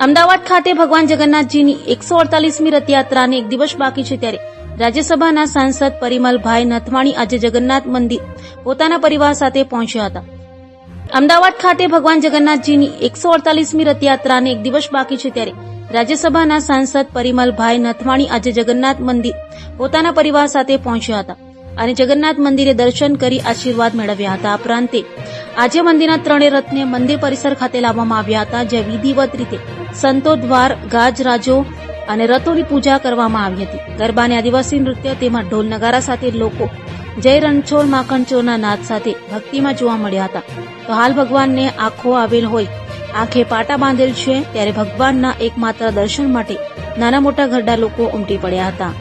અમદાવાદ ખાતે ભગવાન જગન્નાથજીની 148મી રથયાત્રાને એક દિવસ બાકી છે ત્યારે રાજ્યસભાના સાંસદ પરિમલભાઈ નથવાણી આજે જગન્નાથ મંદિર પોતાના પરિવાર સાથે પહોંચ્યા હતા. અમદાવાદ ખાતે ભગવાન જગન્નાથજીની 148મી રથયાત્રાને એક દિવસ બાકી છે ત્યારે રાજ્યસભાના સાંસદ પરિમલભાઈ નથવાણી આજે જગન્નાથ મંદિર પોતાના પરિવાર સાથે પહોંચ્યા હતા અને જગન્નાથ મંદિરે દર્શન કરી આશીર્વાદ મેળવ્યા હતા. આ ઉપરાંત આજે મંદિરના ત્રણેય રથને મંદિર પરિસર ખાતે લાવવામાં આવ્યા હતા, જ્યાં વિધિવત રીતે સંતો દ્વાર ગાજરાજો અને રથોની પૂજા કરવામાં આવી હતી. ગરબા અને આદિવાસી નૃત્ય તેમાં ઢોલ નગારા સાથે લોકો જય રણછોડ માખણચોરના નાદ સાથે ભક્તિમાં જોવા મળ્યા હતા. તો હાલ ભગવાનને આંખો આવેલ હોય, આંખે પાટા બાંધેલ છે, ત્યારે ભગવાનના એકમાત્ર દર્શન માટે નાના મોટા ઘરડા લોકો ઉમટી પડ્યા હતા.